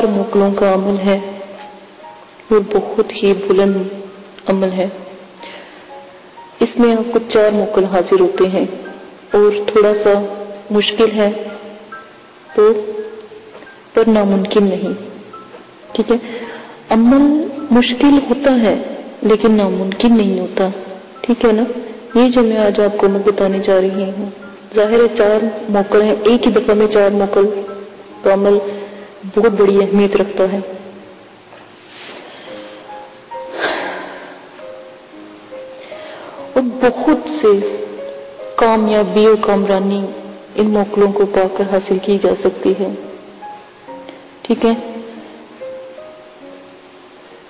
موکلوں کا عمل ہے اور بہت ہی بلند عمل ہے. اس میں آپ کو 4 موکل حاضر ہوتے ہیں اور تھوڑا سا مشکل ہے تو پر ناممکن نہیں. ٹھیک ہے، عمل مشکل ہوتا ہے لیکن ناممکن نہیں ہوتا. ٹھیک ہے نا. یہ جو میں آج آپ کو میں بتانے جا رہی ہوں، ظاہر ہے 4 موکل ہیں، ایک ہی دفعہ میں 4 موکل کا عمل بہت بڑی اہمیت رکھتا ہے. اور بہت سے کامیابی اور کامرانی ان موکلوں کو پا کر حاصل کی جا سکتی ہے. ٹھیک ہے،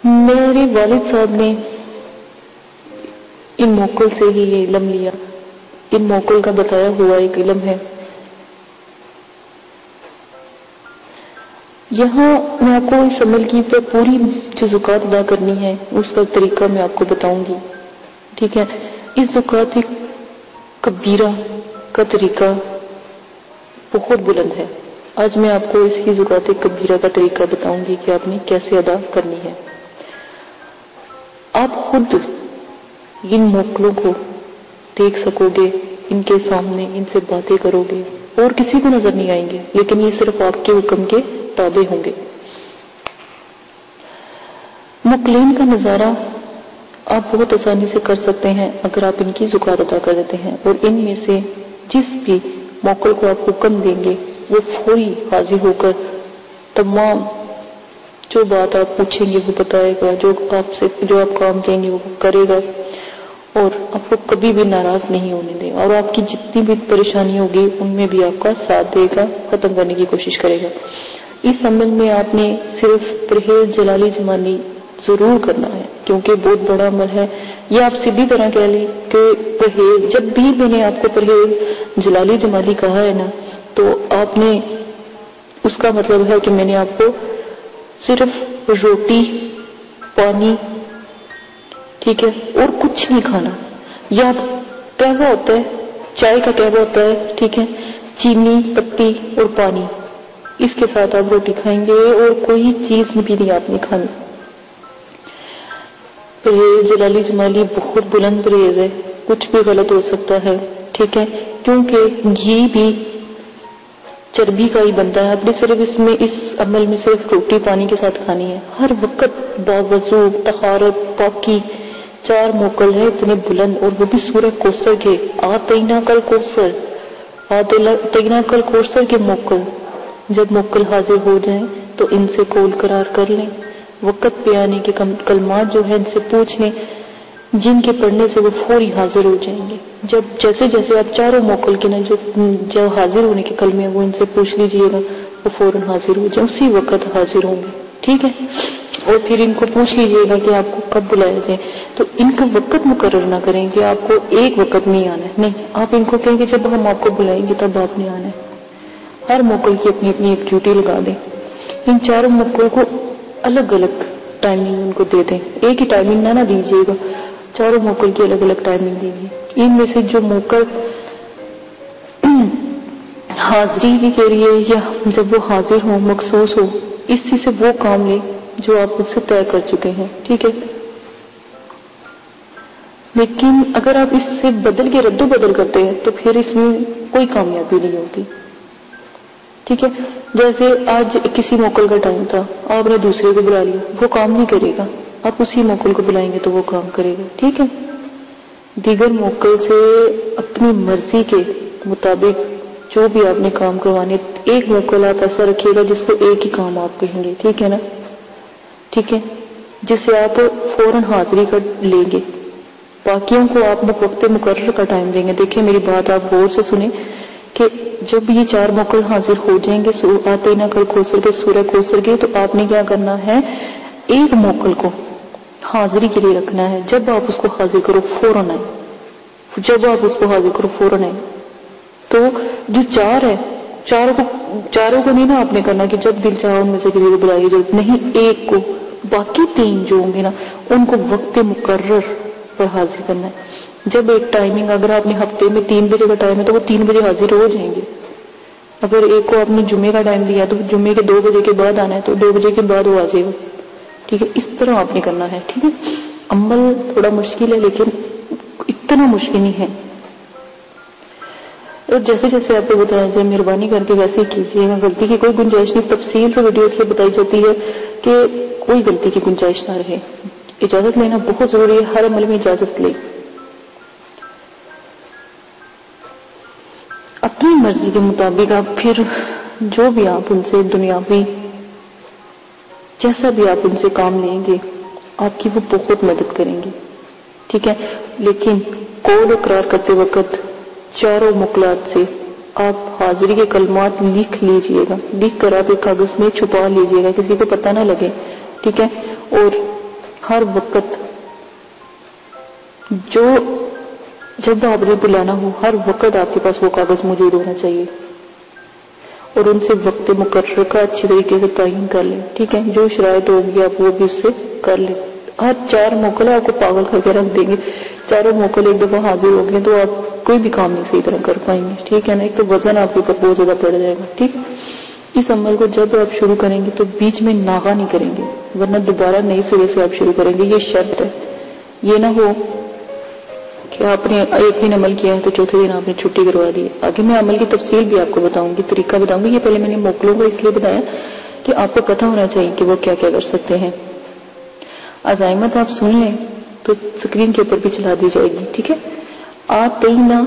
میرے والد صاحب نے ان موکل سے ہی یہ علم لیا. ان موکل کا بتایا ہوا ایک علم ہے. یہاں میں آپ کو اس عمل کی پوری جو زکوٰۃ ادا کرنی ہے اس کا طریقہ میں آپ کو بتاؤں گی. ٹھیک ہے، اس زکوٰۃ کبیرہ کا طریقہ بہت بلند ہے. آج میں آپ کو اس کی زکوٰۃ کبیرہ کا طریقہ بتاؤں گی کہ آپ نے کیسے ادا کرنی ہے. آپ خود ان موکلوں کو دیکھ سکو گے، ان کے سامنے ان سے باتیں کرو گے اور کسی کو نظر نہیں آئیں گے، لیکن یہ صرف آپ کے حکم کے تابع ہوں گے. موکلین کا نظارہ آپ بہت آسانی سے کر سکتے ہیں اگر آپ ان کی زکوٰۃ ادا کر دیتے ہیں، اور ان میں سے جس بھی موکل کو آپ حکم دیں گے وہ فوری حاضر ہو کر تمام جو بات آپ پوچھیں گے وہ بتائے گا، جو آپ کام کہیں گے وہ کرے گا، اور آپ کو کبھی بھی ناراض نہیں ہونے دے، اور آپ کی جتنی بھی پریشانی ہوگی ان میں بھی آپ کا ساتھ دے گا، ختم کرنے کی کوشش کرے گا. اس عمل میں آپ نے صرف پرہیز جلالی جمالی ضرور کرنا ہے کیونکہ بہت بڑا عمل ہے. یہ آپ سیدھی طرح کہہ لیں کہ پرہیز، جب بھی میں نے آپ کو پرہیز جلالی جمالی کہا ہے نا تو آپ نے اس کا مطلب ہے کہ میں نے آپ کو صرف روٹی، پانی، ٹھیک ہے، اور کچھ نہیں کھانا. یا قہوہ ہوتا ہے، چائے کا قہوہ ہوتا ہے، ٹھیک ہے، چینی پتی اور پانی، اس کے ساتھ آپ روٹی کھائیں گے اور کوئی چیز بھی نہیں آپ نے کھانی. پرہیز جلالی جمالی بہت بلند پرہیز ہے، کچھ بھی غلط ہو سکتا ہے. ٹھیک ہے، کیونکہ گھی بھی چربی کا ہی بنتا ہے. آپ نے صرف اس عمل میں صرف روٹی پانی کے ساتھ کھانی ہے. ہر وقت باوضو طہارت پاکی. 4 موکل ہے اتنے بلند، اور وہ بھی سورہ کوثر کے. آتینا کل کوثر، آتینا کل کوثر کے موکل. جب موکل حاضر ہو جائیں تو ان سے قول قرار کر لیں. وقت پہ آنے کے کلمات جو ہے ان سے پوچھ لیں جن کے پڑھنے سے وہ فوری حاضر ہو جائیں گے. جیسے آپ 4 موکل کے نا جو حاضر ہونے کے کلمے ہیں وہ ان سے پوچھ لیجئے گا، وہ فوراً حاضر ہو جائیں، اسی وقت حاضر ہوں گے. ٹھیک ہے، اور پھر ان کو پوچھ لیجئے گا کہ آپ کو کب بلایا جائے. تو ان کا وقت مقرر نہ کریں کہ آپ کو ایک وقت میں آنا ہے، نہیں، آپ ان کو کہیں کہ جب ہم آپ کو بلائیں گے تب آپ نے آنا ہے. ہر موکل کی اپنی اپنی ایک ڈیوٹی لگا دیں. ان 4 موکل کو الگ الگ ٹائمنگ ان کو دے دیں، ایک ہی ٹائمنگ نہ دیجیے گا، 4 موکل کی الگ الگ ٹائمنگ دیجیے. ان میں سے جو موکل حاضری کے لیے یا جب وہ حاضر ہو مخصوص ہو، اسی سے وہ کام لیں جو آپ اس سے طے کر چکے ہیں. ٹھیک ہے، لیکن اگر آپ اس سے بدل کے رد و بدل کرتے ہیں تو پھر اس میں کوئی کامیابی نہیں ہوگی. ٹھیک ہے، جیسے آج کسی موکل کا ٹائم تھا، آپ نے دوسرے کو بلا لیا، وہ کام نہیں کرے گا. آپ اسی موکل کو بلائیں گے تو وہ کام کرے گا. ٹھیک ہے، دیگر موکل سے اپنی مرضی کے مطابق جو بھی آپ نے کام کروانے، ایک موکل آپ ایسا رکھیے گا جس کو ایک ہی کام آپ کہیں گے. ٹھیک ہے نا، ٹھیک ہے، جسے آپ فوراً حاضری کر لیں گے. باقیوں کو آپ وقت مقرر کا ٹائم دیں گے. دیکھیں میری بات آپ غور سے سنیں کہ جب یہ 4 موکل حاضر ہو جائیں گے آتینا کل کوثر کے سورہ کوثر کے، تو آپ نے کیا کرنا ہے، ایک موکل کو حاضری کے لیے رکھنا ہے. جب آپ اس کو حاضر کرو فوراً آئے، جب آپ اس کو حاضر کرو فوراً آئے. تو جو 4 ہے، چاروں کو نہیں نا آپ نے کرنا کہ جب دل چاہا ان میں سے کسی کو بلائیے، ضرورت نہیں، ایک کو. باقی 3 جو ہوں گے نا ان کو وقت مقرر پر حاضر کرنا ہے. جب ایک ٹائمنگ، اگر آپ نے ہفتے میں 3 بجے کا ٹائم ہے تو وہ 3 بجے حاضر ہو جائیں گے. اگر ایک کو آپ نے جمعے کا ٹائم دیا تو جمعے کے 2 بجے کے بعد آنا ہے تو 2 بجے کے بعد وہ آ جائے گا، ٹھیک ہے؟ اس طرح آپ نے کرنا ہے، ٹھیک ہے؟ عمل تھوڑا مشکل ہے لیکن اتنا مشکل نہیں ہے، اور جیسے جیسے آپ کو بتایا جائے مہربانی کر کے ویسے ہی کیجیے گا، غلطی کی کوئی گنجائش نہیں، تفصیل سے ویڈیو اس لیے بتائی جاتی ہے کہ کوئی غلطی کی گنجائش نہ رہے۔ اجازت لینا بہت ضروری ہے، ہر عمل میں اجازت لے، اپنی مرضی کے مطابق آپ پھر جو بھی آپ ان سے دنیاوی جیسا بھی آپ ان سے کام لیں گے آپ کی وہ بہت مدد کریں گے، ٹھیک ہے؟ لیکن قول اقرار کرتے وقت چاروں مقلات سے آپ حاضری کے کلمات لکھ لیجئے گا، لکھ کر آپ ایک کاغذ میں چھپا لیجئے گا، کسی کو پتہ نہ لگے، ٹھیک ہے؟ اور ہر وقت جب آپ نے بلانا ہو ہر وقت آپ کے پاس وہ کاغذ موجود ہونا چاہیے، اور ان سے وقت مقرر کا اچھی طریقے سے تعین کر لیں، ٹھیک ہے؟ جو شرائط ہوگی آپ وہ بھی اس سے کر لیں۔ ہر 4 موکل آپ کو پاگل کر کے رکھ دیں گے، چاروں موکل ایک دفعہ حاضر ہو گئے تو آپ کوئی بھی کام نہیں صحیح طرح کر پائیں گے، ٹھیک ہے نا؟ ایک تو وزن آپ کے اوپر بہت زیادہ پڑ جائے گا، ٹھیک ہے؟ اس عمل کو جب آپ شروع کریں گے تو بیچ میں ناغہ نہیں کریں گے، ورنہ دوبارہ نئی سرے سے آپ شروع کریں گے، یہ شرط ہے۔ یہ نہ ہو کہ آپ نے ایک دن عمل کیا ہے تو چوتھے دن آپ نے چھٹی کروا دی۔ آگے میں عمل کی تفصیل بھی آپ کو بتاؤں گی، طریقہ بتاؤں گی، یہ پہلے میں نے موکلوں کو اس لیے بتایا کہ آپ کو پتہ ہونا چاہیے کہ وہ کیا کیا کر سکتے ہیں۔ عزائمت آپ سن لیں تو سکرین کے اوپر بھی چلا دی جائے گی، ٹھیک ہے؟ آتینا،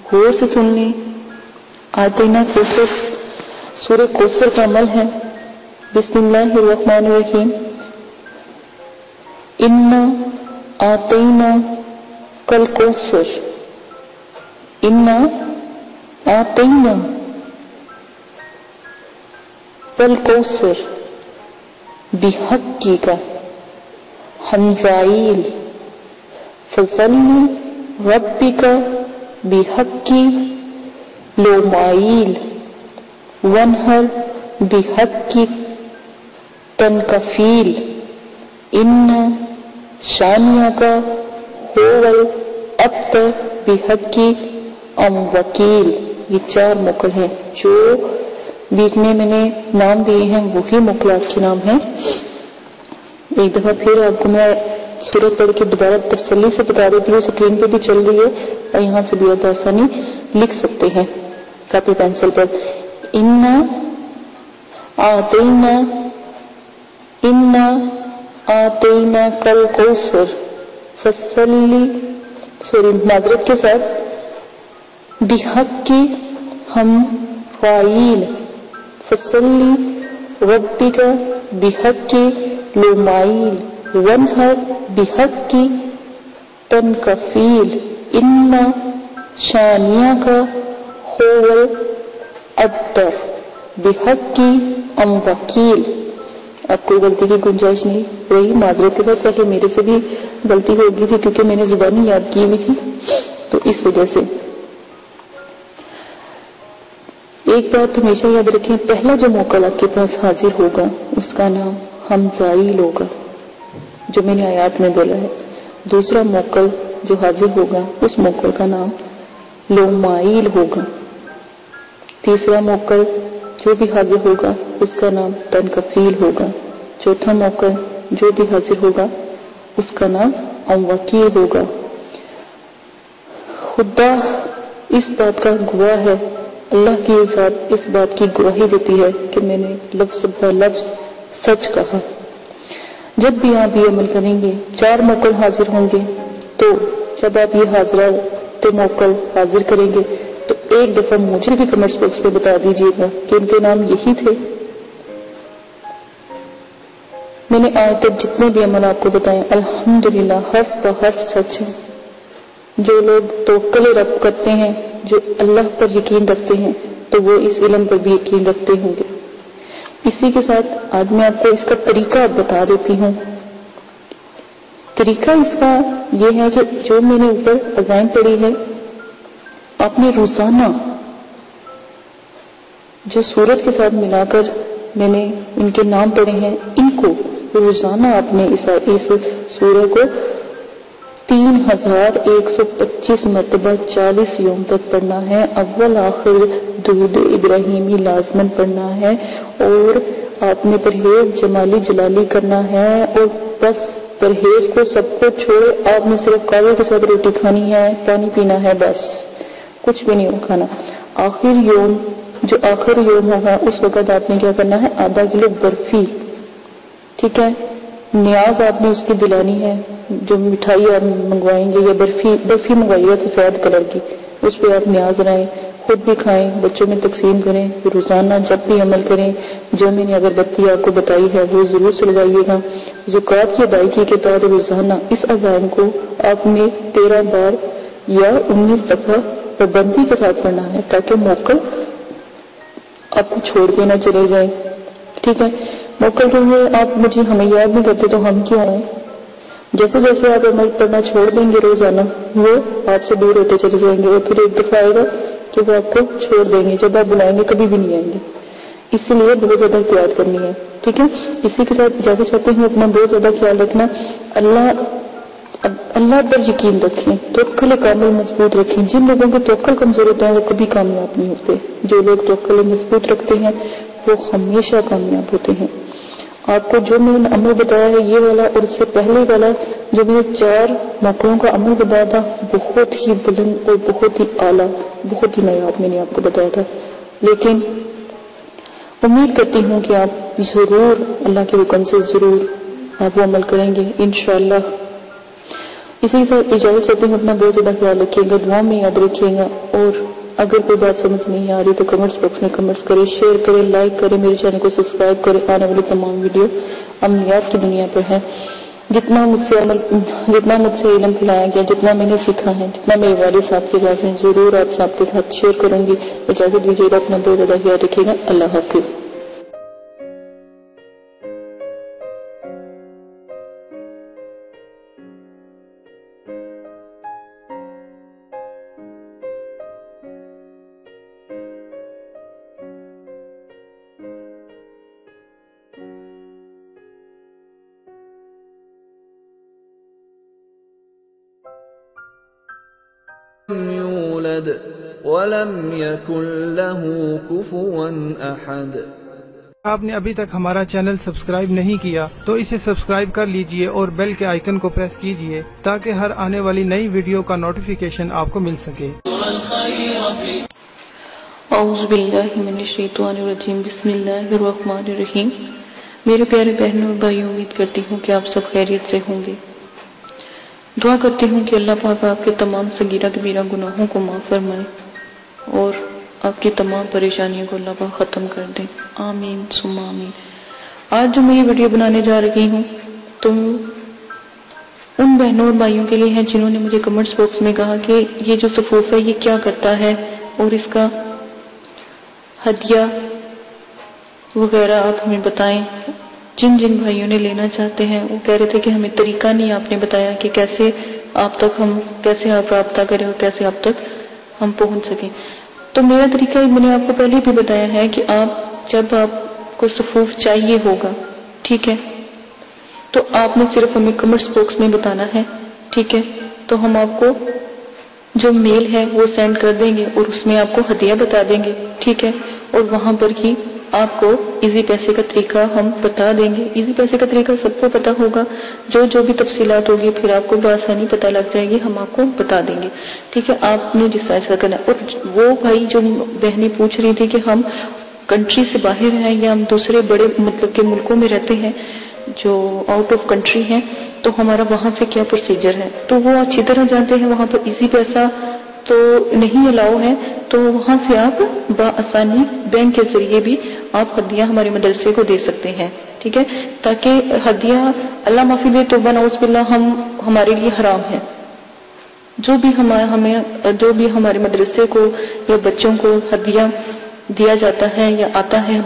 غور سے سن لیں، آتینا کوثر، سورہ کوثر کا عمل ہے۔ بسم اللہ الرحمن الرحیم، انا آتینا کل کوثر، انا آتینا کل کوثر، بحقی کا حمزائل، فصلی ربک بحقی لومائل، ونہر بحقی تنکفیل، ان شانیہ کا ہوول ابتر بحقی ام وکیل۔ یہ 4 موکل ہیں، جو بیچ میں نے نام دیے ہیں وہی موکلات کے نام ہیں۔ ایک دفعہ پھر آپ کو میں سورت پڑھ کے دوبارہ تسلی سے بتا دیتی ہوں، سکرین پہ بھی چل رہی ہے اور یہاں سے بھی آپ آسانی لکھ سکتے ہیں کاپی پینسل پر۔ انا آتینا، انا آتینا کل کوثر، فصلی، معذرت کے ساتھ، بحق کی ہم فاعل، فصلی ربک بحق کی لومائل، ونہر بحق کی تنکفیل، ان شانیہ کا ہوول ابتر بحق کی ام وکیل۔ اب کوئی غلطی کی گنجائش نہیں رہی، معذرت کے ساتھ، پہلے میرے سے بھی غلطی ہو گئی تھی کیونکہ میں نے زبانی یاد کی ہوئی تھی، تو اس وجہ سے ایک بات ہمیشہ یاد رکھیں، پہلا جو موکل آپ کے پاس حاضر ہوگا اس کا نام حمزائل ہوگا، جو میں نے آیات میں بولا ہے۔ دوسرا موکل جو حاضر ہوگا اس موکل کا نام لومائل ہوگا۔ تیسرا موکل جو بھی حاضر ہوگا اس کا نام تنکفیل ہوگا۔ چوتھا موکل جو بھی حاضر ہوگا اس کا نام ام وکیل ہوگا۔ خدا اس بات کا گواہ ہے، اللہ کی ذات اس بات کی گواہی دیتی ہے کہ میں نے لفظ بہ لفظ سچ کہا۔ جب بھی آپ یہ عمل کریں گے 4 موکل حاضر ہوں گے، تو جب آپ یہ حاضرات موکل حاضر کریں گے تو ایک دفعہ مجھے بھی کمنٹس باکس میں بتا دیجیے گا کہ ان کے نام یہی تھے۔ میں نے آج تک جتنے بھی عمل آپ کو بتائے الحمدللہ حرف بہ حرف سچ ہے۔ جو لوگ توکل رب کرتے ہیں، جو اللہ پر یقین رکھتے ہیں، تو وہ اس علم پر بھی یقین رکھتے ہوں گے۔ اسی کے ساتھ آج میں آپ کو اس کا طریقہ بتا دیتی ہوں۔ طریقہ اس کا یہ ہے کہ جو میں نے اوپر عزائم پڑھی ہے، آپ نے روزانہ جو سورت کے ساتھ ملا کر میں نے ان کے نام پڑھے ہیں، ان کو روزانہ آپ نے اس سورہ کو 3125 مرتبہ 40 یوم تک پڑھنا ہے. اول آخر درود ابراہیمی لازمن پڑھنا ہے، اور آپ نے پرہیز جمالی جلالی کرنا ہے، اور بس پرہیز کو سب کو چھوڑے آپ نے صرف قہوے کے ساتھ روٹی کھانی ہے، پانی پینا ہے، بس کچھ بھی نہیں کھانا. جو آخر یوم ہوگا اس وقت آپ نے کیا کرنا ہے، آدھا کلو برفی، ٹھیک ہے، نیاز آپ نے اس کی دلانی ہے. جو مٹھائی آپ منگوائیں گے یا برفی منگوائیے سفید کلر کی، اس پہ آپ نیاز لائیں، خود بھی کھائیں، بچوں میں تقسیم کریں. روزانہ جب بھی عمل کریں، جو میں نے اگربتی آپ کو بتائی ہے وہ ضرور سلگائیے گا. زکوٰۃ کی ادائیگی کے بعد روزانہ اس عزائم کو آپ نے 13 بار یا 19 دفعہ پابندی کے ساتھ پڑھنا ہے، تاکہ موقع آپ کو چھوڑ کے نہ چلے جائیں. ٹھیک ہے، موقع کے لیے آپ ہمیں یاد نہیں کرتے تو ہم کیوں آئیں. جیسے جیسے آپ عمل پڑھنا چھوڑ دیں گے روزانہ، وہ آپ سے دور ہوتے چلے جائیں گے، اور پھر ایک دفعہ آئے گا کہ وہ آپ کو چھوڑ دیں گے، جب آپ بلائیں گے کبھی بھی نہیں آئیں گے. اس لیے بہت زیادہ احتیاط کرنی ہے. ٹھیک ہے، اسی کے ساتھ اجازت چاہتے ہیں اپنا بہت زیادہ خیال رکھنا. اللہ پر یقین رکھیں، توکل کامل مضبوط رکھیں. جن لوگوں کے توکل کمزور ہوتے ہیں وہ کبھی کامیاب نہیں ہوتے. جو لوگ توکل مضبوط رکھتے ہیں وہ ہمیشہ کامیاب ہوتے ہیں. آپ کو جو میں نے عمل بتایا ہے یہ والا اور اس سے پہلے والا جو میں نے 4 موقعوں کا عمل بتایا تھا، بہت ہی بلند اور بہت ہی اعلیٰ، بہت ہی نایاب میں نے آپ کو بتایا تھا. لیکن امید کرتی ہوں کہ آپ ضرور اللہ کے حکم سے ضرور آپ وہ عمل کریں گے انشاءاللہ. اسی کے ساتھ اجازت چاہتے ہیں اپنا بہت زیادہ خیال رکھیے گا، دعا میں یاد رکھیے گا. اور اگر کوئی بات سمجھ نہیں آ رہی تو کمنٹس باکس میں کمنٹس کریں، شیئر کریں، لائک کریں، میرے چینل کو سبسکرائب کریں. آنے والی تمام ویڈیو عملیات کی دنیا پر ہے. جتنا مجھ سے علم پھیلایا گیا، جتنا میں نے سیکھا ہے، جتنا میرے والد صاحب کے پاس ہے، ضرور آپ سب کے ساتھ شیئر کروں گی. اجازت دیجیے گا، اپنا بہت زیادہ خیال رکھیے گا. اللہ حافظ. لم يولد ولم يكن له كفوا احد. آپ نے ابھی تک ہمارا چینل سبسکرائب نہیں کیا تو اسے سبسکرائب کر لیجئے اور بیل کے آئیکن کو پریس کیجئے تاکہ ہر آنے والی نئی ویڈیو کا نوٹیفیکیشن آپ کو مل سکے. اعوذ باللہ من الشیطان الرجیم، بسم اللہ الرحمن الرحیم. میرے پیارے بہنوں اور بھائیوں، امید کرتی ہوں کہ آپ سب خیریت سے ہوں گے. دعا کرتی ہوں کہ اللہ پاک آپ کے تمام صغیرہ کبیرہ گناہوں کو معاف فرمائے اور آپ کی تمام پریشانیوں کو اللہ پاک ختم کر دے. آمین ثم آمین. آج جو میں یہ ویڈیو بنانے جا رہی ہوں تو ان بہنوں اور بھائیوں کے لیے ہے جنہوں نے مجھے کمنٹس باکس میں کہا کہ یہ جو صفوف ہے یہ کیا کرتا ہے اور اس کا ہدیہ وغیرہ آپ ہمیں بتائیں. جن بھائیوں نے لینا چاہتے ہیں وہ کہہ رہے تھے کہ ہمیں طریقہ نہیں آپ نے بتایا کہ کیسے آپ رابطہ کریں اور کیسے آپ تک ہم پہنچ سکیں. تو میرا طریقہ میں نے آپ کو پہلے بھی بتایا ہے کہ جب آپ کو صفوف چاہیے ہوگا، ٹھیک ہے، تو آپ نے صرف ہمیں کمنٹس باکس میں بتانا ہے. ٹھیک ہے، تو ہم آپ کو جو میل ہے وہ سینڈ کر دیں گے اور اس میں آپ کو ہدیہ بتا دیں گے. ٹھیک ہے، اور وہاں پر ہی آپ کو ایزی پیسے کا طریقہ ہم بتا دیں گے. ایزی پیسے کا طریقہ سب کو پتا ہوگا، جو بھی تفصیلات ہوگی پھر آپ کو بآسانی پتہ لگ جائے گی، ہم آپ کو بتا دیں گے. ٹھیک ہے، آپ نے جس طرح سے کرنا ہے. اور وہ بھائی جو بہنیں پوچھ رہی تھی کہ ہم کنٹری سے باہر ہیں یا ہم دوسرے بڑے مطلب کہ ملکوں میں رہتے ہیں جو آؤٹ آف کنٹری ہیں، تو ہمارا وہاں سے کیا پروسیجر ہے، تو وہ اچھی طرح جانتے ہیں. وہاں پر ایزی پیسہ تو نہیں الاؤ ہے، تو وہاں سے آپ بآسانی بینک کے ذریعے بھی آپ ہدیہ ہمارے مدرسے کو دے سکتے ہیں. ٹھیک ہے، تاکہ ہدیہ اللہ معافی دے توبہ نعوذ باللہ ہمارے لیے حرام ہے. جو بھی ہمارے مدرسے کو یا بچوں کو ہدیہ دیا جاتا ہے یا آتا ہے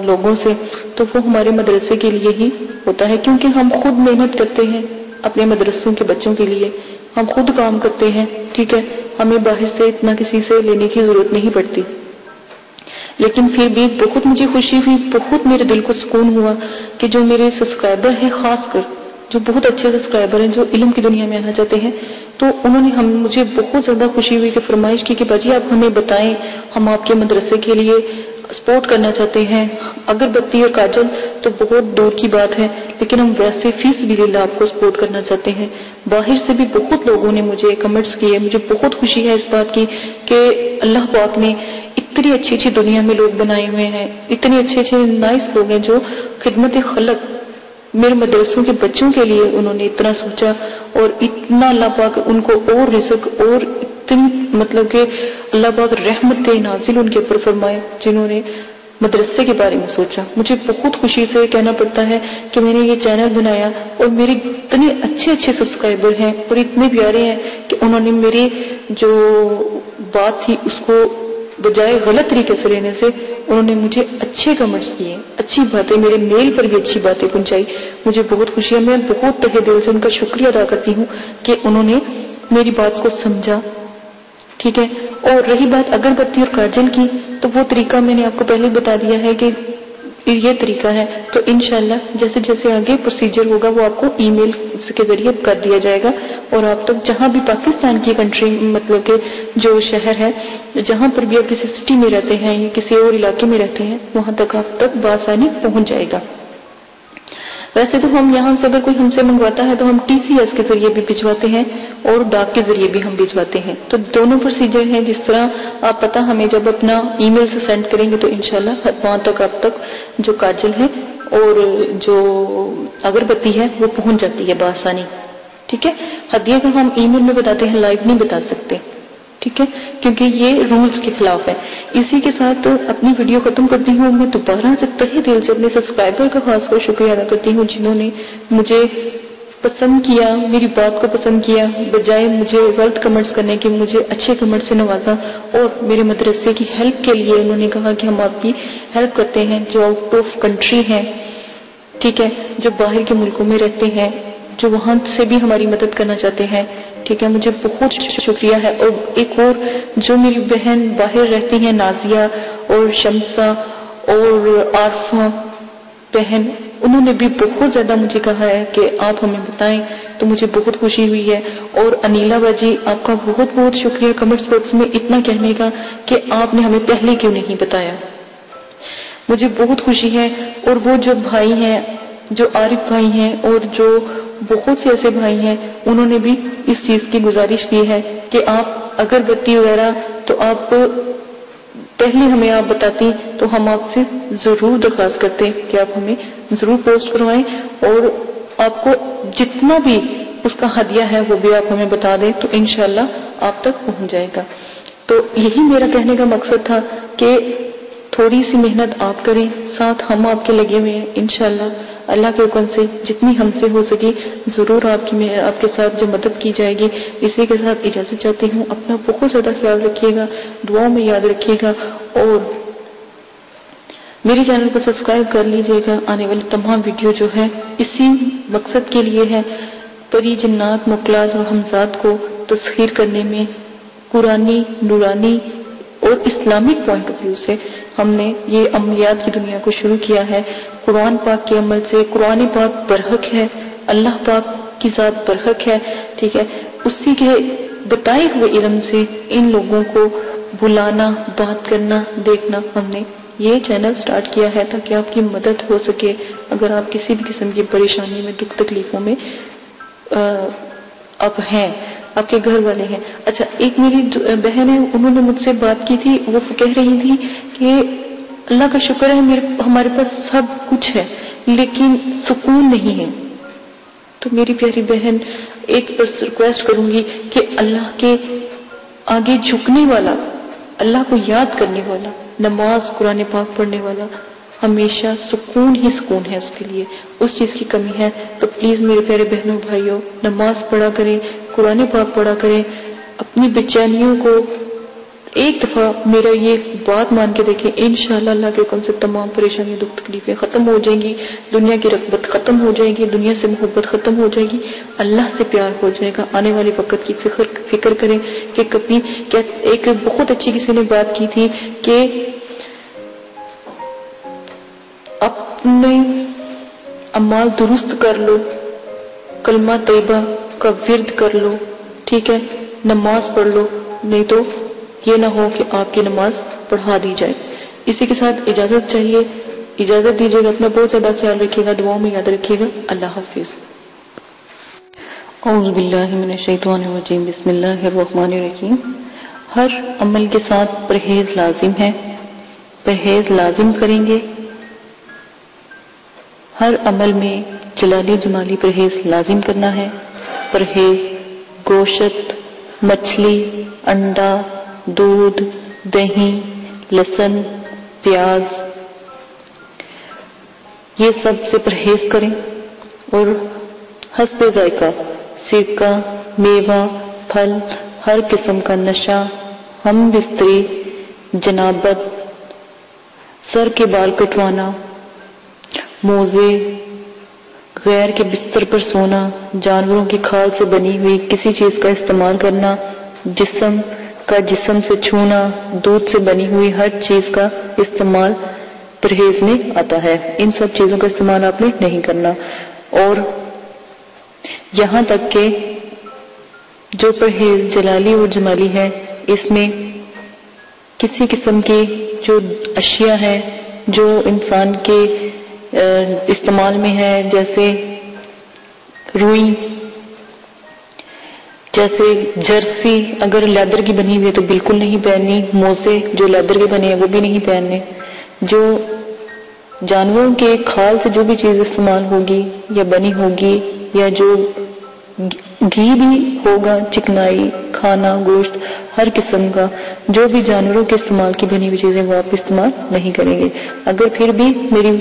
لوگوں سے، تو وہ ہمارے مدرسے کے لیے ہی ہوتا ہے، کیونکہ ہم خود محنت کرتے ہیں اپنے مدرسوں کے بچوں کے لیے، ہم خود کام کرتے ہیں. ٹھیک ہے، ہمیں باہر سے اتنا کسی سے لینے کی ضرورت نہیں پڑتی. لیکن پھر بھی بہت مجھے خوشی ہوئی، بہت میرے دل کو سکون ہوا کہ جو میرے سبسکرائبر ہیں خاص کر جو بہت اچھے سبسکرائبر ہیں جو علم کی دنیا میں آنا چاہتے ہیں، تو انہوں نے مجھے بہت زیادہ خوشی ہوئی کہ فرمائش کی کہ باجی آپ ہمیں بتائیں، ہم آپ کے مدرسے کے لیے سپورٹ کرنا چاہتے ہیں۔ اگربتی اور کاجل تو بہت دور کی بات ہے، لیکن ہم ویسے فی سبیل اللہ آپ کو سپورٹ کرنا چاہتے ہیں۔ باہر سے بھی بہت لوگوں نے مجھے کمنٹس کیے، مجھے بہت خوشی ہے اس بات کی کہ اللہ پاک نے اتنی اچھی اچھی دنیا میں لوگ بنائے ہوئے ہیں، اتنے اچھے اچھے نائس لوگ ہیں جو خدمت خلق میرے مدرسوں کے بچوں کے لیے انہوں نے اتنا سوچا، اور اتنا اللہ پاک ان کو اور رزق اور اتنی مطلب کہ اللہ پاک رحمت نازل ان کے اوپر فرمائے جنہوں نے مدرسے کے بارے میں سوچا۔ مجھے بہت خوشی سے کہنا پڑتا ہے کہ میں نے یہ چینل بنایا اور میرے اتنے اچھے اچھے سبسکرائبر ہیں اور اتنے پیارے ہیں کہ انہوں نے میری جو بات تھی اس کو بجائے غلط طریقے سے لینے سے انہوں نے مجھے اچھے کمنٹس کیے، اچھی باتیں، میرے میل پر بھی اچھی باتیں پہنچائی۔ مجھے بہت خوشی ہے، میں بہت تہہ دل سے ان کا شکریہ ادا کرتی ہوں کہ انہوں نے میری بات کو سمجھا، ٹھیک ہے۔ اور رہی بات اگربتی اور کاجل کی، تو وہ طریقہ میں نے آپ کو پہلے بتا دیا ہے کہ یہ طریقہ ہے، تو انشاءاللہ جیسے جیسے آگے پروسیجر ہوگا وہ آپ کو ای میل کے ذریعے کر دیا جائے گا، اور آپ تک جہاں بھی پاکستان کی کنٹری مطلب کہ جو شہر ہے، جہاں پر بھی آپ کسی سٹی میں رہتے ہیں یا کسی اور علاقے میں رہتے ہیں، وہاں تک آپ تک بآسانی پہنچ جائے گا۔ ویسے تو ہم یہاں سے اگر کوئی ہم سے منگواتا ہے تو ہم ٹی سی ایس کے ذریعے بھی بھجواتے ہیں اور ڈاک کے ذریعے بھی ہم بھجواتے ہیں، تو دونوں پروسیجر ہیں۔ جس طرح آپ پتہ ہمیں جب اپنا ای میل سے سینڈ کریں گے تو انشاءاللہ وہاں تک آپ تک جو کاجل ہے اور جو اگربتی ہے وہ پہنچ جاتی ہے بآسانی، ٹھیک ہے۔ ہدیہ کا ہم ای میل میں بتاتے ہیں، لائیو نہیں بتا سکتے، ٹھیک ہے، کیونکہ یہ رولز کے خلاف ہے۔ اسی کے ساتھ اپنی ویڈیو ختم کرتی ہوں۔ میں دوبارہ سے تہہ دل سے اپنے سبسکرائبر کا خاص کر شکریہ ادا کرتی ہوں جنہوں نے مجھے پسند کیا، میری بات کو پسند کیا، بجائے مجھے غلط کمنٹس کرنے کے مجھے اچھے کمنٹ سے نوازا، اور میرے مدرسے کی ہیلپ کے لیے انہوں نے کہا کہ ہم آپ کی ہیلپ کرتے ہیں جو آؤٹ آف کنٹری ہیں، ٹھیک ہے، جو باہر کے ملکوں میں رہتے ہیں، جو وہاں سے بھی ہماری مدد کرنا چاہتے ہیں، ٹھیک ہے۔ مجھے بہت شکریہ ہے۔ اور ایک اور جو میری بہن باہر رہتی ہیں، نازیہ اور شمسہ اور عارفہ بہن، انہوں نے بھی بہت زیادہ مجھے کہا ہے کہ آپ ہمیں بتائیں، تو مجھے بہت خوشی ہوئی ہے۔ اور انیلا باجی، آپ کا بہت بہت شکریہ کمنٹس باکس میں اتنا کہنے کا کہ آپ نے ہمیں پہلے کیوں نہیں بتایا، مجھے بہت خوشی ہے۔ اور وہ جو بھائی ہیں، جو عارف بھائی ہیں اور جو بہت سے ایسے بھائی ہیں، انہوں نے بھی اس چیز کی گزارش کی ہے کہ آپ اگربتی وغیرہ تو آپ پہلے ہمیں آپ بتاتی تو ہم آپ سے ضرور درخواست کرتے کہ آپ ہمیں ضرور پوسٹ کروائیں، اور آپ کو جتنا بھی اس کا ہدیہ ہے وہ بھی آپ ہمیں بتا دیں تو انشاءاللہ آپ تک پہنچ جائے گا۔ تو یہی میرا کہنے کا مقصد تھا کہ تھوڑی سی محنت آپ کریں، ساتھ ہم آپ کے لگے ہوئے ہیں، انشاءاللہ اللہ کے حکم سے جتنی ہم سے ہو سکی ضرور آپ کے ساتھ جو مدد کی جائے گی۔ اسی کے ساتھ اجازت چاہتی ہوں، اپنا بہت زیادہ خیال رکھیے گا، دعاؤں میں یاد رکھیے گا، اور میرے چینل کو سبسکرائب کر لیجئے گا۔ آنے والی تمام ویڈیو جو ہے اسی مقصد کے لیے ہے، پری جنات مخلوقات اور ہمزاد کو تسخیر کرنے میں قرآنی، نورانی اور اسلامک پوائنٹ آف ویو سے ہم نے یہ عملیات کی دنیا کو شروع کیا ہے۔ قرآن پاک کے عمل سے، قرآن پاک برحق ہے، اللہ پاک کی ذات برحق ہے، ٹھیک ہے، اسی کے بتائے ہوئے علم سے ان لوگوں کو بلانا، بات کرنا، دیکھنا، ہم نے یہ چینل سٹارٹ کیا ہے تاکہ آپ کی مدد ہو سکے اگر آپ کسی بھی قسم کی پریشانی میں، دکھ تکلیفوں میں اب ہیں، آپ کے گھر والے ہیں۔ اچھا، ایک میری بہن ہے، انہوں نے مجھ سے بات کی تھی، وہ کہہ رہی تھی کہ اللہ کا شکر ہے ہمارے پاس سب کچھ ہے لیکن سکون نہیں ہے۔ تو میری پیاری بہن، ایک بس ریکویسٹ کروں گی کہ اللہ کے آگے جھکنے والا، اللہ کو یاد کرنے والا، نماز قرآن پاک پڑھنے والا ہمیشہ سکون ہی سکون ہے، اس کے لیے اس چیز کی کمی ہے۔ تو پلیز میرے پیارے بہنوں بھائیوں، نماز پڑھا کریں، قرآن پاک پڑھا کریں، اپنی بے چینیوں کو ایک دفعہ میرا یہ بات مان کے دیکھیں، انشاءاللہ اللہ کے حکم سے تمام پریشانیاں، دکھ تکلیفیں ختم ہو جائیں گی، دنیا کی رغبت ختم ہو جائے گی، دنیا سے محبت ختم ہو جائے گی، اللہ سے پیار ہو جائے گا۔ آنے والے وقت کی فکر کریں کہ کبھی کیا، ایک بہت اچھی کسی نے بات کی تھی کہ اپنے اعمال درست کر لو کلمہ طیبہ کا ورد کر لو، ٹھیک ہے، نماز پڑھ لو، نہیں تو یہ نہ ہو کہ آپ کی نماز پڑھا دی جائے۔ اسی کے ساتھ اجازت چاہیے، اجازت دیجیے گا، اپنا بہت زیادہ خیال رکھیے گا، دعاؤں میں یاد رکھیے گا۔ اللہ حافظ۔ اعوذ باللہ من الشیطان الرجیم، بسم اللہ الرحمن الرحیم۔ ہر عمل کے ساتھ پرہیز لازم ہے، پرہیز لازم کریں گے۔ ہر عمل میں جلالی جمالی پرہیز لازم کرنا ہے۔ پرہیز گوشت، مچھلی، انڈا، دودھ، دہی، لہسن، پیاز، یہ سب سے پرہیز کریں، اور حسب ذائقہ سرکہ، میوہ، پھل، ہر قسم کا نشہ، ہم بستری، جنابت، سر کے بال کٹوانا، موزے، غیر کے بستر پر سونا، جانوروں کی کھال سے بنی ہوئی کسی چیز کا استعمال کرنا، جسم کا جسم سے چھونا، دودھ سے بنی ہوئی ہر چیز کا استعمال پرہیز میں آتا ہے۔ ان سب چیزوں کا استعمال آپ نے نہیں کرنا۔ اور یہاں تک کہ جو پرہیز جلالی اور جمالی ہے، اس میں کسی قسم کی جو اشیاء ہیں جو انسان کے استعمال میں ہے، جیسے روئی، جیسے جرسی اگر لیدر کی بنی ہوئی ہے تو بالکل نہیں پہننی، موزے جو لیدر کے بنے ہیں وہ بھی نہیں پہننے، جو جانوروں کے کھال سے جو بھی چیز استعمال ہوگی یا بنی ہوگی، یا جو گھی بھی ہوگا، چکنائی، کھانا، گوشت، ہر قسم کا جو بھی جانوروں کے استعمال کی بنی ہوئی چیزیں وہ آپ استعمال نہیں کریں گے۔ اگر پھر بھی میری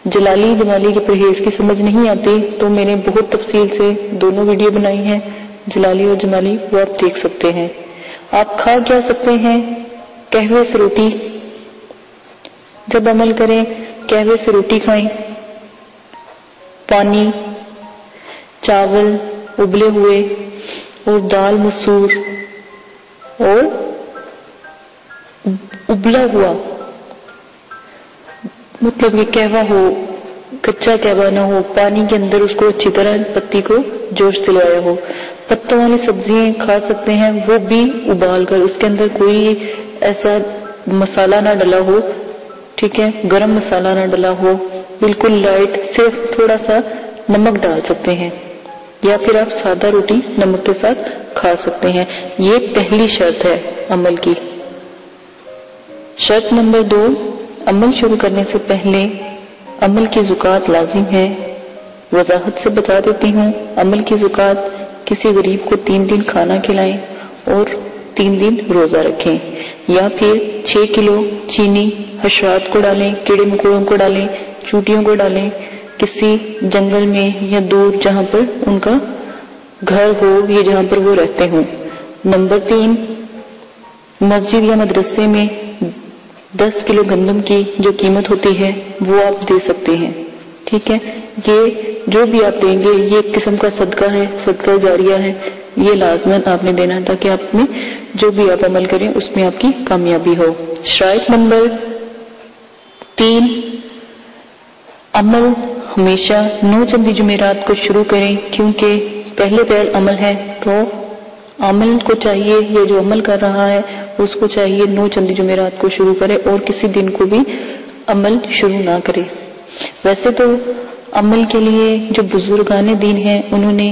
جلالی جمالی کے پرہیز کی سمجھ نہیں آتی تو میں نے بہت تفصیل سے دونوں ویڈیو بنائی ہیں، جلالی اور جمالی، وہ آپ دیکھ سکتے ہیں۔ آپ کھا کیا سکتے ہیں؟ قہوے سے روٹی، جب عمل کریں قہوے سے روٹی کھائیں، پانی، چاول ابلے ہوئے، اور دال مسور، اور ابلا ہوا، مطلب کہ قہوہ ہو، کچا قہوہ نہ ہو، پانی کے اندر اس کو اچھی طرح پتی کو جوش دلوایا ہو۔ پتوں والی سبزیاں کھا سکتے ہیں، وہ بھی ابال کر، اس کے اندر کوئی ایسا مسالہ نہ ڈلا ہو، ٹھیک ہے، گرم مسالہ نہ ڈلا ہو، بالکل لائٹ، صرف تھوڑا سا نمک ڈال سکتے ہیں، یا پھر آپ سادہ روٹی نمک کے ساتھ کھا سکتے ہیں۔ یہ پہلی شرط ہے عمل کی۔ شرط نمبر 2، عمل شروع کرنے سے پہلے عمل کی زکوٰۃ لازم ہے۔ وضاحت سے بتا دیتی ہوں، عمل کی زکوٰۃ کسی غریب کو 3 دن کھانا کھلائیں اور 3 دن روزہ رکھیں، یا پھر 6 کلو چینی حشرات کو ڈالیں، کیڑے مکوڑوں کو ڈالیں، چوٹیوں کو ڈالیں، کسی جنگل میں یا دور جہاں پر ان کا گھر ہو یا جہاں پر وہ رہتے ہوں۔ نمبر 3، مسجد یا مدرسے میں 10 کلو گندم کی جو قیمت ہوتی ہے وہ آپ دے سکتے ہیں، ٹھیک ہے۔ یہ جو بھی آپ دیں گے یہ ایک قسم کا صدقہ ہے، صدقہ جاریہ ہے، یہ لازماً آپ نے دینا ہے تاکہ آپ میں جو بھی آپ عمل کریں اس میں آپ کی کامیابی ہو۔ شرائط نمبر 3، عمل ہمیشہ 9 چندی جمعرات کو شروع کریں، کیونکہ پہلے عمل ہے تو عمل کو چاہیے، یہ جو عمل کر رہا ہے اس کو چاہیے 9 چندی جمعرات کو شروع کرے اور کسی دن کو بھی عمل شروع نہ کرے۔ ویسے تو عمل کے لیے جو بزرگان دین ہیں انہوں نے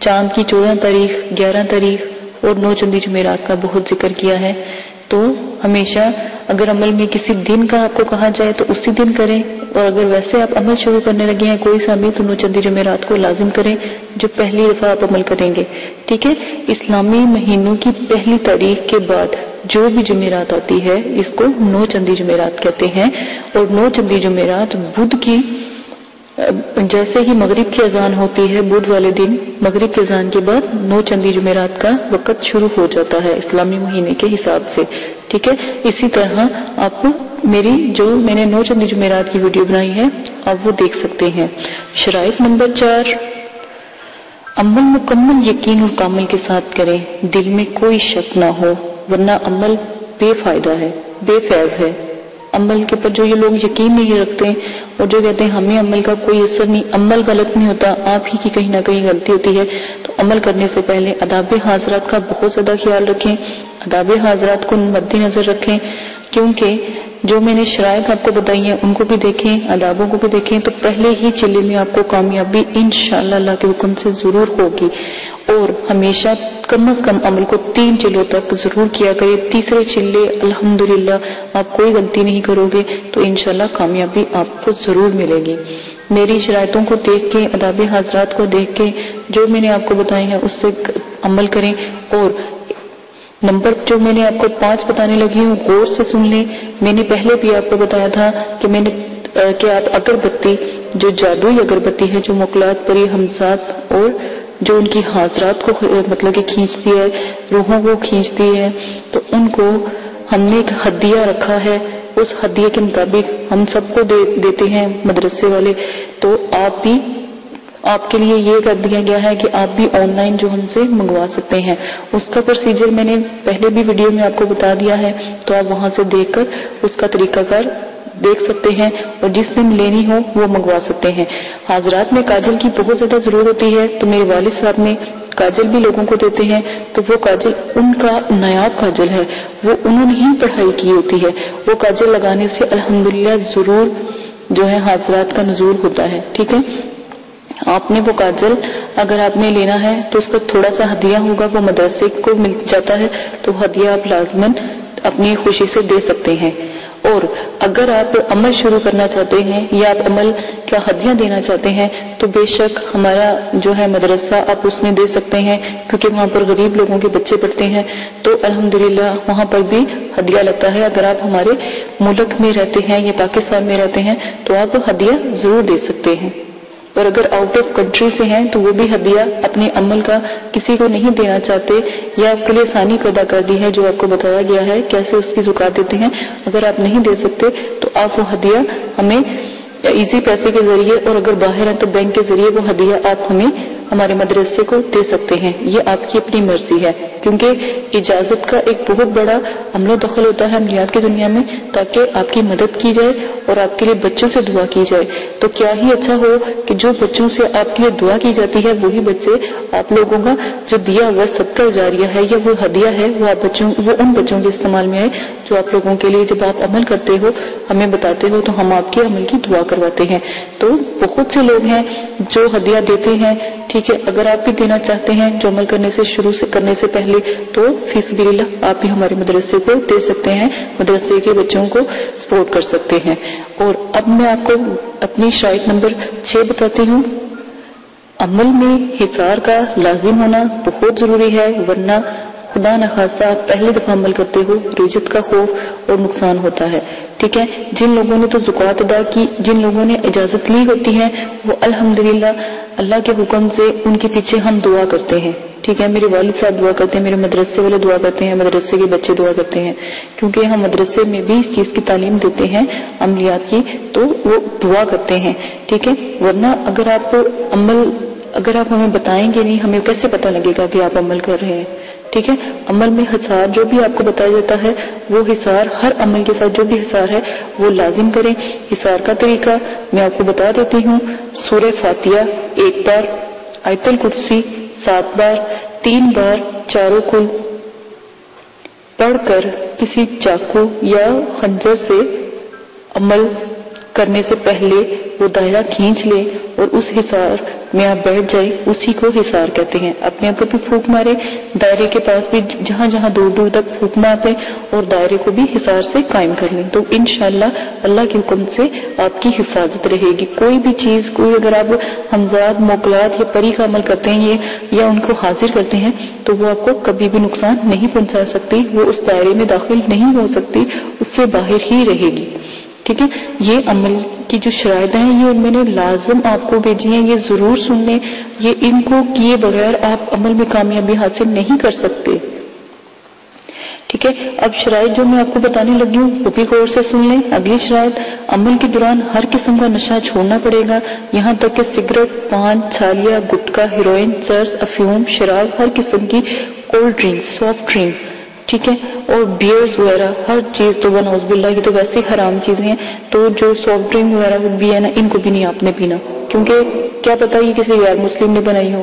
چاند کی 14 تاریخ، 11 تاریخ اور 9 چندی جمعرات کا بہت ذکر کیا ہے، تو ہمیشہ اگر عمل میں کسی دن کا آپ کو کہا جائے تو اسی دن کریں، اور اگر ویسے آپ عمل شروع کرنے لگے ہیں کوئی سا بھی تو 9 چندی جمعرات کو لازم کریں جو پہلی دفعہ آپ عمل کریں گے، ٹھیک ہے۔ اسلامی مہینوں کی پہلی تاریخ کے بعد جو بھی جمعرات آتی ہے اس کو 9 چندی جمعرات کہتے ہیں، اور 9 چندی جمعرات بدھ کی جیسے ہی مغرب کی اذان ہوتی ہے بدھ والے دن مغرب کی اذان کے بعد 9 چندی جمعرات کا وقت شروع ہو جاتا ہے اسلامی مہینے کے حساب سے، ٹھیک ہے۔ اسی طرح آپ میری جو میں نے 9 چندی جمعرات کی ویڈیو بنائی ہے آپ وہ دیکھ سکتے ہیں۔ شرائط نمبر 4، عمل مکمل یقین اور کامل کے ساتھ کریں، دل میں کوئی شک نہ ہو، ورنہ عمل بے فائدہ ہے، بے فیض ہے۔ عمل کے پر جو یہ لوگ یقین نہیں رکھتے اور جو کہتے ہیں ہمیں عمل کا کوئی اثر نہیں، عمل غلط نہیں ہوتا، آپ ہی کی کہیں نہ کہیں غلطی ہوتی ہے، تو عمل کرنے سے پہلے آداب حاضرات کا بہت زیادہ خیال رکھیں، آداب حاضرات کو مد نظر رکھیں، کیونکہ جو میں نے شرائط آپ کو بتائی ہیں ان کو بھی دیکھیں، آدابوں کو بھی دیکھیں، تو پہلے ہی چلے میں آپ کو کامیابی انشاءاللہ اللہ کے حکم سے ضرور ہوگی۔ اور ہمیشہ کم از کم عمل کو 3 چلوں تک ضرور کیا کرے، تیسرے چلے الحمدللہ آپ کوئی غلطی نہیں کرو گے تو انشاءاللہ کامیابی آپ کو ضرور ملے گی۔ میری شرائطوں کو دیکھ کے، آداب حاضرات کو دیکھ کے، جو میں نے آپ کو بتائی ہیں اس سے عمل کریں، اور نمبر جو میں نے آپ کو 5 بتانے لگی ہوں غور سے سن لیں۔ میں نے پہلے بھی آپ کو بتایا تھا کہ آپ اگربتی، جو جادوئی اگربتی ہے، جو موکلات پری ہمزات اور جو ان کی حاضرات کو مطلب کہ کھینچتی ہے، روحوں کو کھینچتی ہے، تو ان کو ہم نے ایک ہدیہ رکھا ہے، اس ہدیے کے مطابق ہم سب کو دیتے ہیں مدرسے والے، تو آپ کے لیے یہ کر دیا گیا ہے کہ آپ بھی آن لائن جو ہم سے منگوا سکتے ہیں۔ اس کا پروسیجر میں نے پہلے بھی ویڈیو میں آپ کو بتا دیا ہے، تو آپ وہاں سے دیکھ کر اس کا طریقہ کار دیکھ سکتے ہیں اور جس دن لینی ہو وہ منگوا سکتے ہیں۔ حاضرات میں کاجل کی بہت زیادہ ضرورت ہوتی ہے، تو میرے والد صاحب نے کاجل بھی لوگوں کو دیتے ہیں، تو وہ کاجل ان کا نایاب کاجل ہے، وہ انہوں نے ہی پڑھائی کی ہوتی ہے، وہ کاجل لگانے سے الحمدللہ ضرور جو ہے حاضرات کا نزول ہوتا ہے۔ ٹھیک ہے، آپ نے وہ کاجل اگر آپ نے لینا ہے تو اس کا تھوڑا سا ہدیہ ہوگا، وہ مدرسے کو مل جاتا ہے، تو ہدیہ آپ لازماً اپنی خوشی سے دے سکتے ہیں۔ اور اگر آپ عمل شروع کرنا چاہتے ہیں یا آپ عمل کا ہدیہ دینا چاہتے ہیں تو بے شک ہمارا جو ہے مدرسہ آپ اس میں دے سکتے ہیں، کیونکہ وہاں پر غریب لوگوں کے بچے پڑھتے ہیں، تو الحمدللہ وہاں پر بھی ہدیہ لگتا ہے۔ اگر آپ ہمارے ملک میں رہتے ہیں یا پاکستان میں رہتے ہیں تو آپ ہدیہ ضرور دے سکتے ہیں، اور اگر آؤٹ آف کنٹری سے ہیں تو وہ بھی ہدیہ اپنے عمل کا کسی کو نہیں دینا چاہتے، یا آپ کے لیے آسانی پیدا کر دی ہے جو آپ کو بتایا گیا ہے کیسے اس کی زکات دیتے ہیں۔ اگر آپ نہیں دے سکتے تو آپ وہ ہدیہ ہمیں ایزی پیسے کے ذریعے، اور اگر باہر ہیں تو بینک کے ذریعے وہ ہدیہ آپ ہمیں ہمارے مدرسے کو دے سکتے ہیں۔ یہ آپ کی اپنی مرضی ہے، کیونکہ اجازت کا ایک بہت بڑا عمل و دخل ہوتا ہے عملیات کی دنیا میں، تاکہ آپ کی مدد کی جائے اور آپ کے لیے بچوں سے دعا کی جائے۔ تو کیا ہی اچھا ہو کہ جو بچوں سے آپ کے لیے دعا کی جاتی ہے وہی بچے آپ لوگوں کا جو دیا ہوا صدقہ جاریہ ہے یا وہ ہدیہ ہے وہ ان بچوں کے استعمال میں ہے جو آپ لوگوں کے لیے جب آپ عمل کرتے ہو ہمیں بتاتے ہو تو ہم آپ کے عمل کی دعا کرواتے ہیں۔ تو بہت سے لوگ ہیں جو ہدیہ دیتے ہیں، ٹھیک ہے، اگر آپ بھی دینا چاہتے ہیں جو عمل کرنے سے پہلے تو فی سبیل اللہ آپ بھی ہمارے مدرسے کو دے سکتے ہیں، مدرسے کے بچوں کو سپورٹ کر سکتے ہیں۔ اور اب میں آپ کو اپنی شرائط نمبر 6 بتاتی ہوں۔ عمل میں حصار کا لازم ہونا بہت ضروری ہے، ورنہ خدا نخواستہ آپ پہلی دفعہ عمل کرتے ہو رجت کا خوف اور نقصان ہوتا ہے۔ ٹھیک ہے، جن لوگوں نے تو زکوٰۃ ادا کی، جن لوگوں نے اجازت لی ہوتی ہے، وہ الحمدللہ اللہ کے حکم سے ان کے پیچھے ہم دعا کرتے ہیں۔ ٹھیک ہے، میرے والد صاحب دعا کرتے ہیں، میرے مدرسے والے دعا کرتے ہیں، مدرسے کے بچے دعا کرتے ہیں، کیونکہ ہم مدرسے میں بھی اس چیز کی تعلیم دیتے ہیں عملیات کی، تو وہ دعا کرتے ہیں۔ ٹھیک ہے، ورنہ اگر آپ ہمیں بتائیں گے نہیں، ہمیں کیسے پتہ لگے گا کہ آپ عمل کر رہے ہیں؟ ٹھیک ہے، عمل میں حصار جو بھی آپ کو بتایا جاتا ہے وہ حصار ہر عمل کے ساتھ جو بھی حصار ہے وہ لازم کریں۔ حصار کا طریقہ میں آپ کو بتا دیتی ہوں۔ سورہ فاتحہ 1 بار، آیت الکرسی 7 بار، 3 بار چاروں کل پڑھ کر کسی چاقو یا خنجر سے عمل کرنے سے پہلے وہ دائرہ کھینچ لے اور اس حصار میں آپ بیٹھ جائے، اسی کو حصار کہتے ہیں۔ اپنے اوپر بھی پھونک مارے، دائرے کے پاس بھی جہاں جہاں دور دور تک پھونک مارتے اور دائرے کو بھی حصار سے قائم کر لیں، تو انشاءاللہ اللہ کے حکم سے آپ کی حفاظت رہے گی۔ کوئی بھی چیز، کوئی اگر آپ ہمزاد، موکلات یا پری کا عمل کرتے ہیں یا ان کو حاضر کرتے ہیں تو وہ آپ کو کبھی بھی نقصان نہیں پہنچا سکتی، وہ اس دائرے میں داخل نہیں ہو سکتی، اس سے باہر ہی رہے گی۔ ٹھیک ہے، یہ عمل کی جو شرائط ہیں یہ میں نے لازم آپ کو بھیجی ہیں، یہ ضرور سن لیں، یہ ان کو کیے بغیر آپ عمل میں کامیابی حاصل نہیں کر سکتے۔ ٹھیک ہے، اب شرائط جو میں آپ کو بتانے لگی ہوں وہ بھی غور سے سن لیں۔ اگلی شرائط، عمل کے دوران ہر قسم کا نشہ چھوڑنا پڑے گا، یہاں تک کہ سگریٹ، پان، چھالیا، گٹکا، ہیروئن، چرس، افیون، شراب، ہر قسم کی کولڈ ڈرنک، سافٹ ڈرنک، ٹھیک ہے. اور بیئرز وغیرہ ہر چیز تو نعوذ باللہ یہ تو ویسے حرام چیزیں ہیں. تو جو سافٹ ڈرنک وغیرہ بھی ہے نا ان کو بھی نہیں آپ نے پینا، کیونکہ کیا پتا یہ کسی غیر مسلم نے بنائی ہو.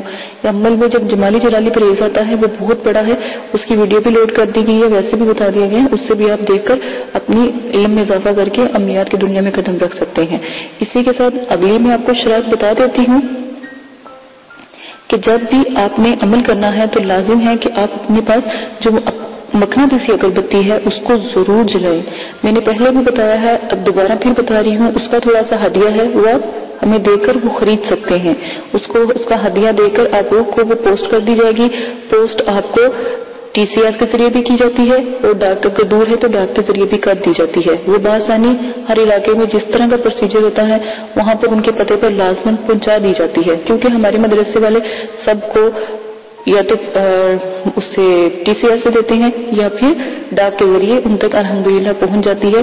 عمل میں جب جمالی جلالی پرہیز آتا ہے وہ بہت بڑا ہے، اس کی ویڈیو بھی لوڈ کر دی گئی ہے، ویسے بھی بتا دیا گیا ہے، اس سے بھی آپ دیکھ کر اپنی علم میں اضافہ کر کے عملیات کی دنیا میں قدم رکھ سکتے ہیں. اسی کے ساتھ اگلی میں آپ کو شرائط بتا دیتی ہوں کہ جب بھی آپ نے عمل کرنا ہے تو لازم ہے کہ آپ اپنے پاس جو مقناطیسی اگربتی ہے اس کو ضرور جلائیں. میں نے پہلے بھی بتایا ہے، اب دوبارہ پھر بتا رہی ہوں، اس کا تھوڑا سا ہدیہ ہے، وہ آپ ہمیں دے کر وہ خرید سکتے ہیں. اس کا ہدیہ دے کر آپ کو وہ پوسٹ کر دی جائے گی. پوسٹ آپ کو ٹی سی ایس کے ذریعے بھی کی جاتی ہے اور ڈاک اگر دور ہے تو ڈاک کے ذریعے بھی کر دی جاتی ہے. وہ بآسانی ہر علاقے میں جس طرح کا پروسیجر ہوتا ہے وہاں پر ان کے پتے پر لازماً پہنچا دی جاتی ہے، کیونکہ ہمارے مدرسے والے سب کو یا تو اس سے ٹی سی ایس سے دیتے ہیں یا پھر ڈاک کے ذریعے ان تک الحمدللہ پہنچ جاتی ہے.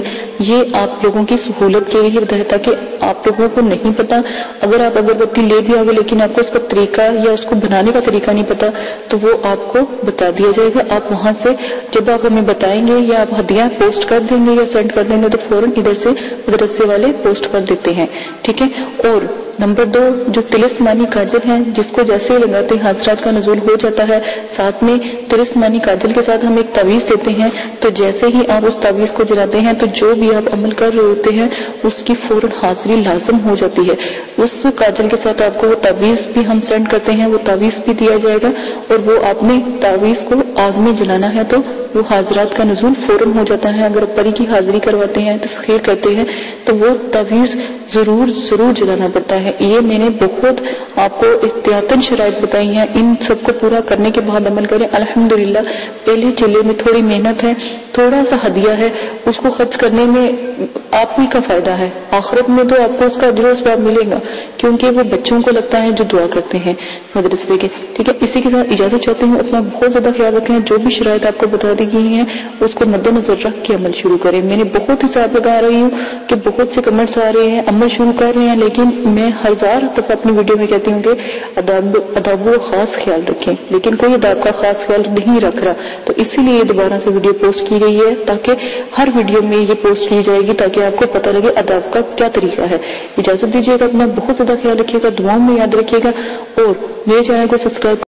یہ آپ لوگوں کی سہولت کے لیے بتایا تھا کہ آپ لوگوں کو نہیں پتا، اگر آپ اگربتی لے بھی آگے لیکن آپ کو اس کا طریقہ یا اس کو بنانے کا طریقہ نہیں پتا تو وہ آپ کو بتا دیا جائے گا. آپ وہاں سے جب آپ ہمیں بتائیں گے یا آپ ہدیہ پوسٹ کر دیں گے یا سینڈ کر دیں گے تو فوراً ادھر سے مدرسے والے پوسٹ کر دیتے ہیں. ٹھیک ہے. اور نمبر 2 جو تلسمانی کاجل ہیں جس کو جیسے لگاتے ہیں حضرات کا نزول ہو جاتا ہے، ساتھ میں تلسمانی کاجل کے ساتھ ہم ایک تعویذ دیتے ہیں. تو جیسے ہی آپ اس تعویذ کو جلاتے ہیں تو جو بھی آپ عمل کر رہے ہوتے ہیں اس کی فوراً حاضری لازم ہو جاتی ہے. اس کاجل کے ساتھ آپ کو وہ تعویذ بھی ہم سینڈ کرتے ہیں، وہ تعویذ بھی دیا جائے گا اور وہ آپ نے تعویذ کو آگ میں جلانا ہے تو وہ حاضرات کا نزول فوراً ہو جاتا ہے. اگر پری کی حاضری کرواتے ہیں، تسخیر کرتے ہیں تو وہ تعویذ ضرور جلانا پڑتا ہے. یہ میں نے بہت آپ کو احتیاطاً شرائط بتائی ہیں، ان سب کو پورا کرنے کے بعد عمل کریں. الحمدللہ پہلے چلے میں تھوڑی محنت ہے، تھوڑا سا ہدیہ ہے، اس کو خرچ کرنے میں آپ ہی کا فائدہ ہے. آخرت میں تو آپ کو اس کا اجر و ثواب ملے گا، کیونکہ وہ بچوں کو لگتا ہے جو دعا کرتے ہیں مدرسے کے. ٹھیک ہے. اسی کے ساتھ اجازت چاہتے ہیں، اپنا بہت زیادہ خیال رکھیں. جو بھی شرائط آپ کو بتا دی گئی ہیں اس کو مد نظر رکھ کے عمل شروع کریں. میں نے بہت حساب لگا رہی ہوں کہ بہت سے کمنٹس آ رہے ہیں، عمل شروع کر رہے ہیں، لیکن میں 1000 دفعہ اپنی ویڈیو میں کہتی ہوں کہ اداب و خاص خیال رکھیں، لیکن کوئی اداب کا خاص خیال نہیں رکھ رہا. تو اسی لیے یہ دوبارہ سے ویڈیو پوسٹ کی گئی ہے تاکہ ہر ویڈیو میں یہ پوسٹ کی جائے گی تاکہ آپ کو پتہ لگے اداب کا کیا طریقہ ہے. اجازت دیجیے گا، اپنا بہت زیادہ خیال رکھیے گا، دعاؤں میں یاد رکھیے گا اور میرے چینل کو سبسکرائب